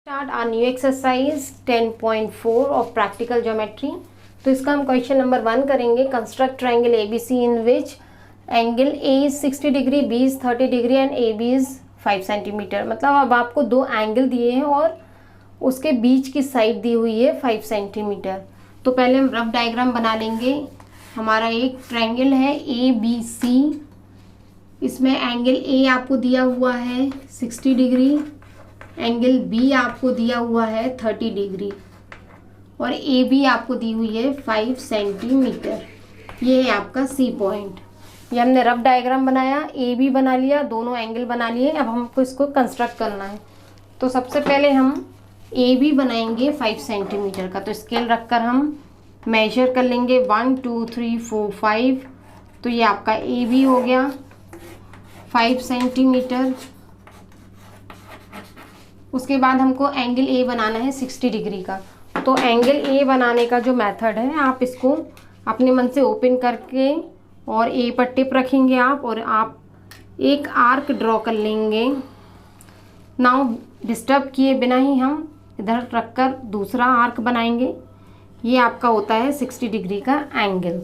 Start our new exercise 10.4 of practical geometry. तो इसका हम क्वेश्चन नंबर 1 करेंगे। Construct triangle ABC in which angle A is 60 degree, B is 30 degree and AB is 5 centimetre. मतलब अब आपको दो angle दिए हैं और उसके बीच की साइड दी हुई है 5 सेंटीमीटर। तो पहले हम रफ डायग्राम बना लेंगे। हमारा एक ट्राइंगल है ABC, इसमें एंगल A आपको दिया हुआ है 60 डिग्री, एंगल B आपको दिया हुआ है 30 डिग्री और AB आपको दी हुई है 5 सेंटीमीटर। ये है आपका C पॉइंट। ये हमने रफ डायग्राम बनाया, AB बना लिया, दोनों एंगल बना लिए। अब हमको इसको कंस्ट्रक्ट करना है। तो सबसे पहले हम AB बनाएंगे 5 सेंटीमीटर का। तो स्केल रखकर हम मेजर कर लेंगे 1 2 3 4 5। तो ये आपका AB हो गया 5 सेंटीमीटर। उसके बाद हमको एंगल A बनाना है 60 डिग्री का। तो एंगल A बनाने का जो मेथड है, आप इसको अपने मन से ओपन करके और A पर टिप रखेंगे आप, और आप एक आर्क ड्रॉ कर लेंगे। नाउ डिस्टर्ब किए बिना ही हम इधर रखकर दूसरा आर्क बनाएंगे। ये आपका होता है 60 डिग्री का एंगल।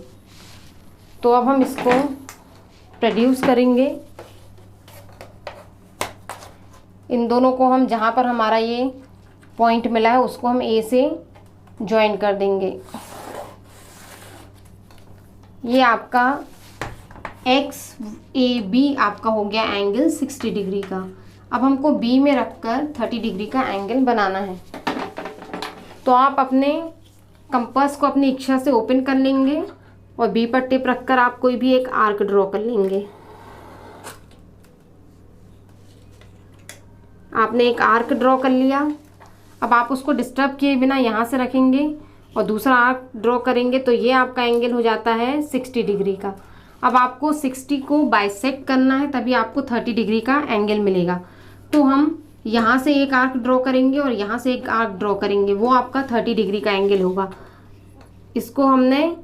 तो अब हम इसको प्रोड्यूस करेंगे। इन दोनों को हम जहाँ पर हमारा ये पॉइंट मिला है उसको हम A से ज्वाइन कर देंगे। ये आपका XAB आपका हो गया एंगल 60 डिग्री का। अब हमको B में रखकर 30 डिग्री का एंगल बनाना है। तो आप अपने कंपास को अपनी इच्छा से ओपन कर लेंगे और B पर टिप रखकर आप कोई भी एक आर्क ड्रॉ कर लेंगे। आपने एक आर्क ड्रॉ कर लिया। अब आप उसको डिस्टर्ब किए बिना यहाँ से रखेंगे और दूसरा आर्क ड्रॉ करेंगे। तो ये आपका एंगल हो जाता है 60 डिग्री का। अब आपको 60 को बाइसेक्ट करना है, तभी आपको 30 डिग्री का एंगल मिलेगा। तो हम यहाँ से एक आर्क ड्रॉ करेंगे और यहाँ से एक आर्क ड्रॉ करेंगे, वो आपका 30 डिग्री का एंगल होगा। इसको हमने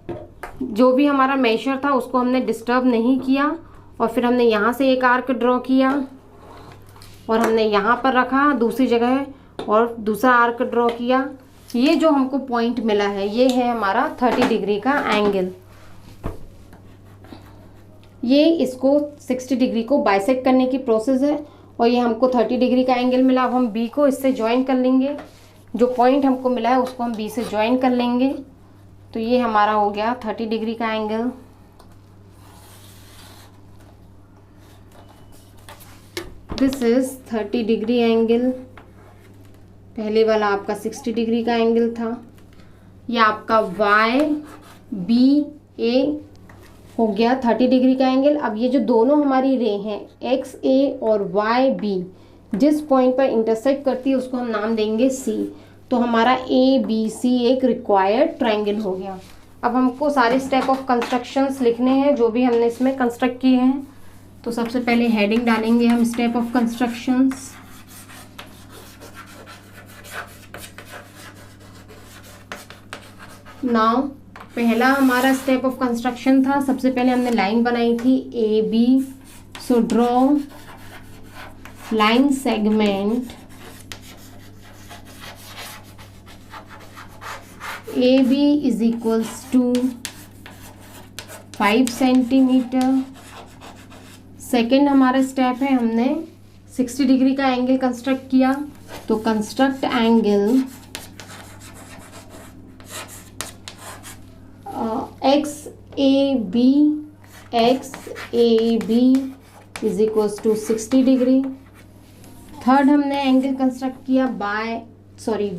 जो भी हमारा मेजर था उसको हमने डिस्टर्ब नहीं किया, और फिर हमने यहाँ से एक आर्क ड्रॉ किया और हमने यहाँ पर रखा दूसरी जगह और दूसरा आर्क ड्रॉ किया। ये जो हमको पॉइंट मिला है ये है हमारा 30 डिग्री का एंगल। ये इसको 60 डिग्री को बाइसेक्ट करने की प्रोसेस है और ये हमको 30 डिग्री का एंगल मिला। अब हम B को इससे ज्वाइन कर लेंगे। जो पॉइंट हमको मिला है उसको हम B से ज्वाइन कर लेंगे। तो ये हमारा हो गया 30 डिग्री का angle. This is 30 degree angle. पहले वाला आपका 60 डिग्री का एंगल था। ये आपका YBA हो गया 30 डिग्री का एंगल। अब ये जो दोनों हमारी रे हैं XA और YB, जिस पॉइंट पर इंटरसेक्ट करती है उसको हम नाम देंगे C। तो हमारा ABC एक रिक्वायर्ड ट्राइंगल हो गया। अब हमको सारे स्टेप ऑफ कंस्ट्रक्शंस लिखने हैं जो भी हमने इसमें कंस्ट्रक्ट किए हैं। तो सबसे पहले हेडिंग डालेंगे हम स्टेप ऑफ कंस्ट्रक्शंस। नाउ पहला हमारा स्टेप ऑफ कंस्ट्रक्शन था। सबसे पहले हमने लाइन बनाई थी AB। So draw line segment AB is equals to 5 centimetre. Second हमारा स्टेप है, हमने 60 डिग्री का एंगल कंस्ट्रक्ट किया। तो construct angle XAB is equals to 60 degree. Third हमने एंगल कंस्ट्रक्ट किया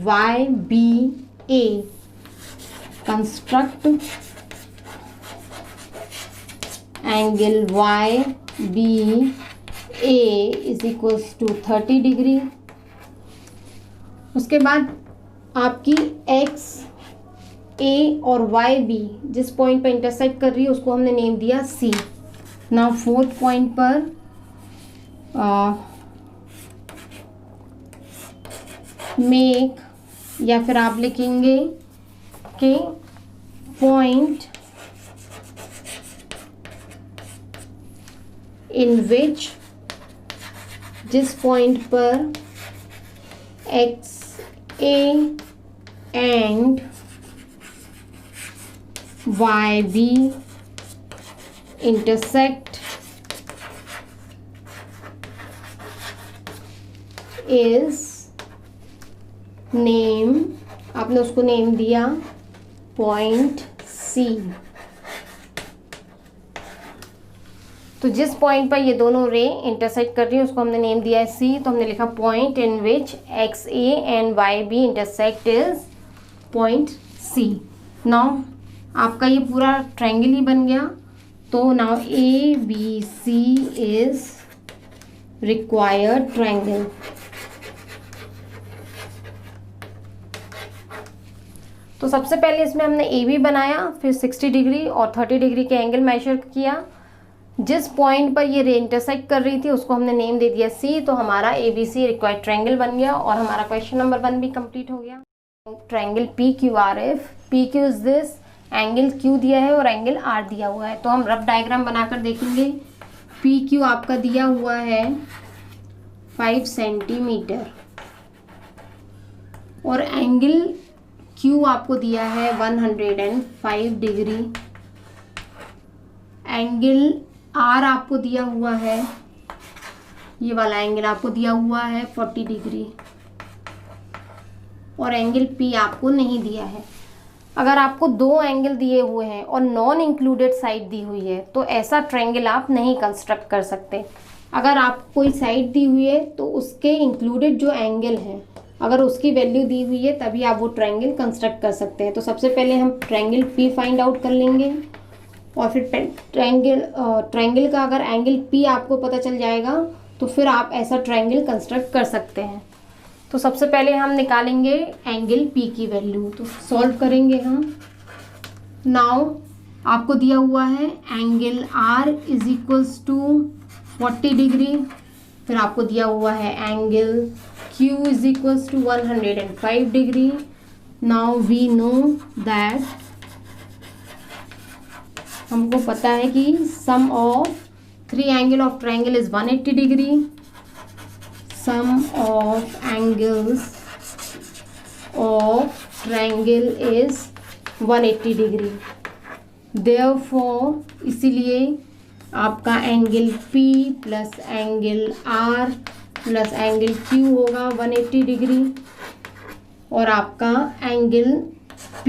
YBA। Construct angle YBA is equals to 30 degree. उसके बाद आपकी XA और YB जिस पॉइंट पर इंटरसेक्ट कर रही है उसको हमने नेम दिया C। नाउ फोर्थ पॉइंट पर मेक, या फिर आप लिखेंगे कि पॉइंट इन विच, जिस पॉइंट पर x A and YB intersect is name, आपने उसको नेम दिया पॉइंट C। तो जिस पॉइंट पर ये दोनों रे इंटरसेक्ट कर रही है उसको हमने नेम दिया है C। तो हमने लिखा point in which XA and YB intersect is point C। Now आपका ये पूरा ट्रायंगल ही बन गया। तो now ABC is required triangle. तो सबसे पहले इसमें हमने AB बनाया, फिर 60 डिग्री और 30 डिग्री के एंगल मेजर किया। जिस पॉइंट पर ये रे इंटरसेक्ट कर रही थी उसको हमने नेम दे दिया C। तो हमारा ABC रिक्वायर्ड ट्रायंगल बन गया और हमारा क्वेश्चन नंबर 1 भी कंप्लीट हो गया। Triangle PQRF, PQ is this, angle Q दिया है और एंगल R दिया हुआ है। तो हम रफ डायग्राम बनाकर देखेंगे। PQ आपका दिया हुआ है 5 सेंटीमीटर और एंगल Q आपको दिया है 105 डिग्री। एंगल R आपको दिया हुआ है, ये वाला एंगल आपको दिया हुआ है 40 डिग्री और एंगल P आपको नहीं दिया है। अगर आपको दो एंगल दिए हुए हैं और नॉन इंक्लूडेड साइड दी हुई है तो ऐसा ट्रायंगल आप नहीं कंस्ट्रक्ट कर सकते। अगर आपको कोई साइड दी हुई है तो उसके इंक्लूडेड जो एंगल है अगर उसकी वैल्यू दी हुई है तभी आप वो ट्रायंगल कंस्ट्रक्ट कर सकते हैं। तो सबसे पहले हम ट्रायंगल P फाइंड आउट कर लेंगे और फिर ट्रायंगल का अगर एंगल P आपको पता चल जाएगा तो फिर आप ऐसा ट्रायंगल कंस्ट्रक्ट कर सकते हैं। तो सबसे पहले हम निकालेंगे एंगल P की वैल्यू। तो सॉल्व करेंगे हम। नाउ आपको दिया हुआ है angle R is equals to 40 degree, फिर आपको दिया हुआ है angle Q is equals to 105 degree. Now we know that, हमको पता है कि sum of 3 angle of triangle is 180 degree. Sum of angles of triangle is 180 degree. Therefore इसीलिए आपका angle P plus angle R plus angle Q होगा 180 degree और आपका angle P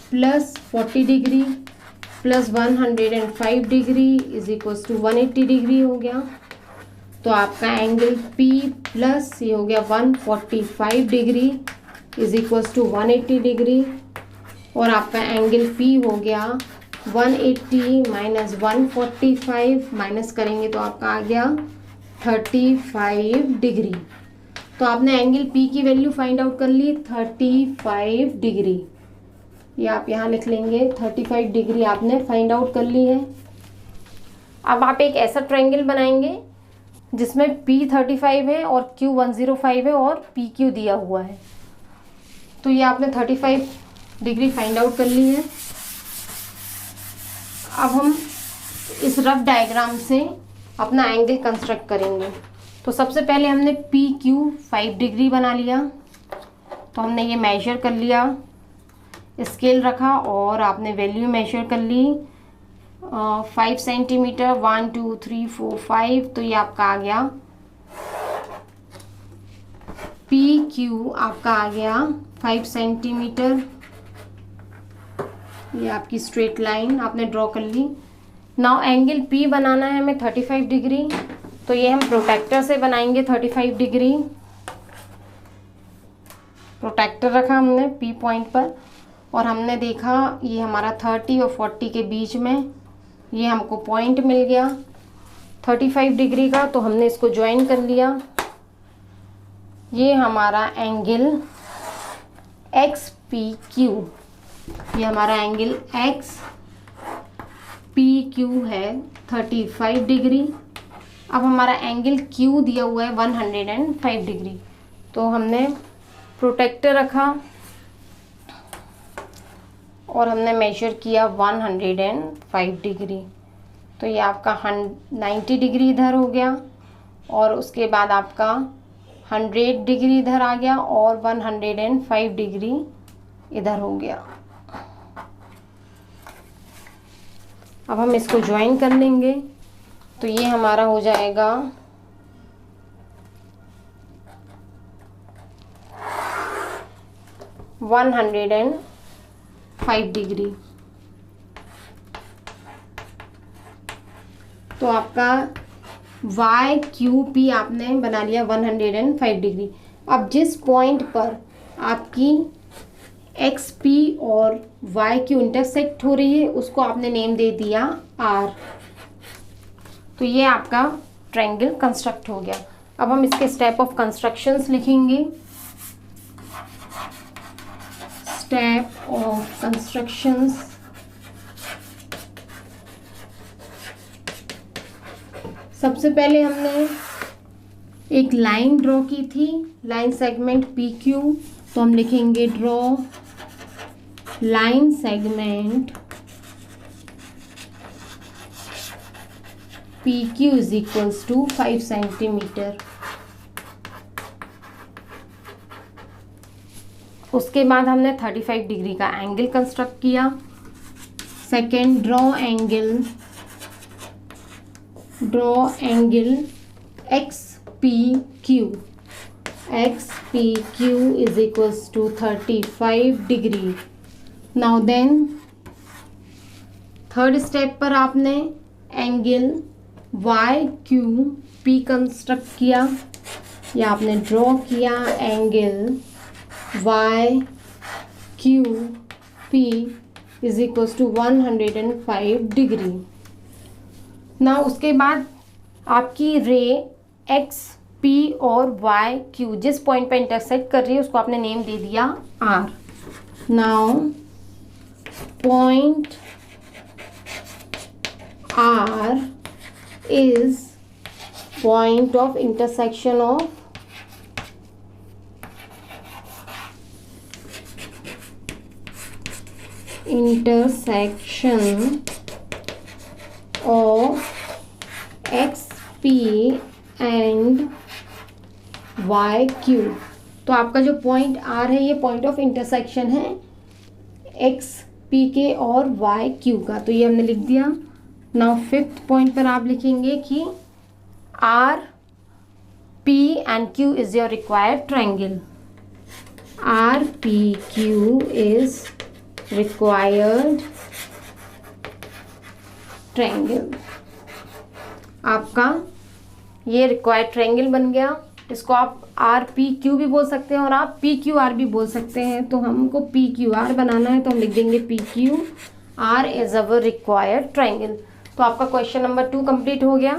plus 40 degree plus 105 degree is equals to 180 degree हो गया। तो आपका angle P plus ये हो गया 145 degree is equals to 180 degree और आपका एंगल P हो गया 180 माइनस 145 माइनस करेंगे तो आपका आ गया 35 डिग्री। तो आपने एंगल P की वैल्यू फाइंड आउट कर ली 35 डिग्री। ये आप यहाँ लिख लेंगे 35 डिग्री आपने फाइंड आउट कर ली है। अब आप एक ऐसा ट्रायंगल बनाएंगे जिसमें P 35 है और Q 105 है और PQ दिया हुआ है। तो ये आपने 35 डिग्री फाइंड आउट कर ली है। अब हम इस रफ डायग्राम से अपना एंगल कंस्ट्रक्ट करेंगे। तो सबसे पहले हमने PQ 5 डिग्री बना लिया। तो हमने ये मेजर कर लिया, स्केल रखा और आपने वैल्यू मेजर कर ली 5 सेंटीमीटर 1 2 3 4 5। तो ये आपका आ गया PQ आपका आ गया 5 सेंटीमीटर। ये आपकी स्ट्रेट लाइन आपने ड्रॉ कर ली। नाउ एंगल P बनाना है हमें 35 डिग्री। तो ये हम प्रोटेक्टर से बनाएंगे 35 डिग्री। प्रोटेक्टर रखा हमने P पॉइंट पर और हमने देखा ये हमारा 30 और 40 के बीच में ये हमको पॉइंट मिल गया 35 डिग्री का। तो हमने इसको ज्वाइन कर लिया। ये हमारा एंगल XPQ, ये हमारा एंगल XPQ है 35 डिग्री। अब हमारा एंगल Q दिया हुआ है 105 डिग्री। तो हमने प्रोटेक्टर रखा और हमने मेजर किया 105 डिग्री। तो ये आपका 90 डिग्री इधर हो गया और उसके बाद आपका 100 डिग्री इधर आ गया और 105 डिग्री इधर हो गया। अब हम इसको ज्वाइन कर लेंगे तो ये हमारा हो जाएगा 105 डिग्री। तो आपका YQP आपने बना लिया 105 डिग्री। अब जिस पॉइंट पर आपकी XP और YQ इंटरसेक्ट हो रही है उसको आपने नेम दे दिया R। तो ये आपका ट्रायंगल कंस्ट्रक्ट हो गया। अब हम इसके स्टेप ऑफ कंस्ट्रक्शंस लिखेंगे। स्टेप ऑफ कंस्ट्रक्शंस, सबसे पहले हमने एक लाइन ड्रॉ की थी, लाइन सेगमेंट PQ। तो हम लिखेंगे draw line segment PQ is equals to 5 centimetre. उसके बाद हमने 35 डिग्री का एंगल कंस्ट्रक्ट किया। Second, draw angle XPQ is equals to 35 degree. Now then third step पर आपने एंगल YQP कंस्ट्रक्ट किया या आपने ड्रॉ किया angle YQP is equals to 105 degree. ना उसके बाद आपकी रे XP और YQ जिस पॉइंट पर इंटरसेक्ट कर रही है उसको आपने नेम दे दिया R। Now point R is point of intersection of XP and YQ। तो आपका जो पॉइंट R है ये पॉइंट ऑफ इंटरसेक्शन है XP के और YQ का। तो ये हमने लिख दिया। नाउ फिफ्थ पॉइंट पर आप लिखेंगे कि R, P and Q is your required triangle। RPQ is required triangle। आपका ये रिक्वायर्ड ट्रायंगल बन गया। इसको आप RPQ भी बोल सकते हैं और आप PQR भी बोल सकते हैं। तो हमको PQR बनाना है तो हम लिख देंगे PQR is our required triangle. तो आपका क्वेश्चन नंबर 2 कंप्लीट हो गया।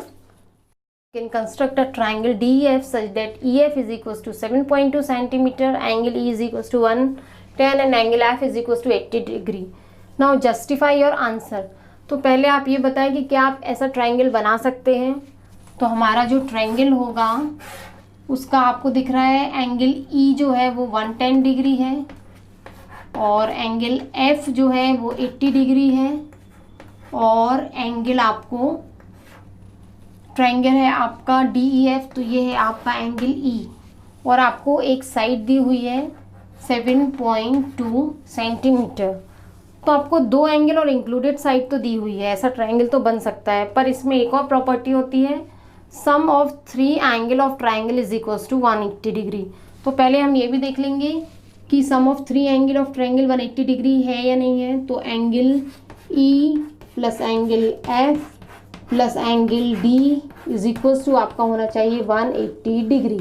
Can construct a triangle DEF such that EF is equals to 7.2 centimetre, angle E is equals to 110 and angle F is equals to 80 degree. Now justify your answer. तो पहले आप ये बताएं कि क्या आप ऐसा ट्रायंगल बना सकते हैं। तो हमारा जो ट्रायंगल होगा उसका आपको दिख रहा है एंगल E जो है वो 110 डिग्री है और एंगल F जो है वो 80 डिग्री है और एंगल आपको ट्रायंगल है आपका DEF। तो ये है आपका एंगल E और आपको एक साइड दी हुई है 7.2 सेंटीमीटर। तो आपको 2 एंगल और इंक्लूडेड साइड तो दी हुई है, ऐसा ट्रायंगल तो बन सकता है। पर इसमें एक और प्रॉपर्टी होती है, sum of 3 angle of triangle is equals to 180 degree. तो पहले हम ये भी देख लेंगे कि sum of 3 angle of triangle 180 degree है या नहीं है। तो angle E plus angle F plus angle D is equals to आपका होना चाहिए 180 डिग्री।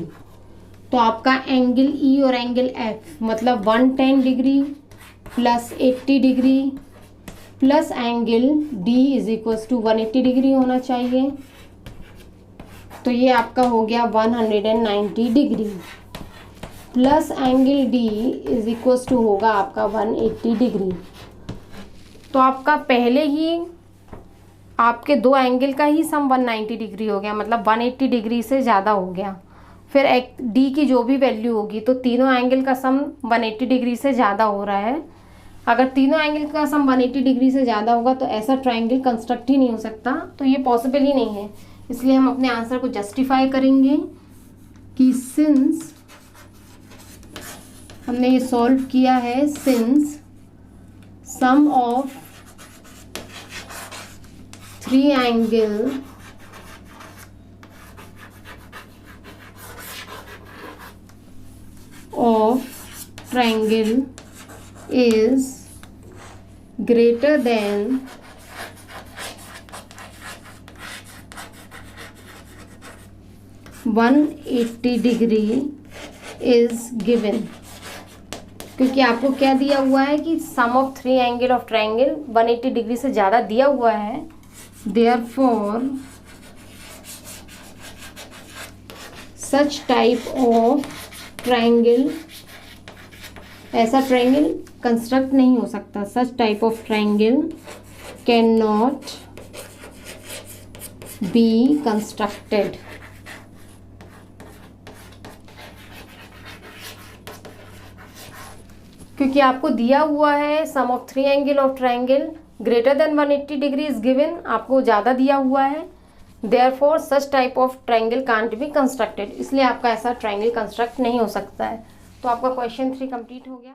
तो आपका एंगल E और एंगल F मतलब 110 degree plus 80 degree plus angle D is equals to 180 degree होना चाहिए। तो ये आपका हो गया 190 degree plus angle D is equals to होगा आपका 180 डिग्री। तो आपका पहले ही आपके 2 एंगल का ही सम 190 डिग्री हो गया, मतलब 180 डिग्री से ज़्यादा हो गया। फिर D की जो भी वैल्यू होगी तो तीनों एंगल का सम 180 डिग्री से ज़्यादा हो रहा है। अगर तीनों एंगल का सम 180 डिग्री से ज़्यादा होगा तो ऐसा ट्रायंगल कंस्ट्रक्ट ही नहीं हो सकता। तो ये पॉसिबल ही नहीं है। इसलिए हम अपने आंसर को जस्टिफाई करेंगे कि सिंस हमने ये सॉल्व किया है, since sum of 3 angle of triangle is greater than 180 degree is given। क्योंकि आपको क्या दिया हुआ है कि sum of 3 angle of triangle 180 degree से ज़्यादा दिया हुआ है, therefore such type of triangle, ऐसा ट्राइंगल कंस्ट्रक्ट नहीं हो सकता, such type of triangle can not be constructed. क्योंकि आपको दिया हुआ है sum of 3 angle of triangle greater than 180 degree is given, आपको ज़्यादा दिया हुआ है, therefore such type of triangle can't be constructed, इसलिए आपका ऐसा ट्राइंगल कंस्ट्रक्ट नहीं हो सकता है। तो आपका क्वेश्चन 3 कंप्लीट हो गया।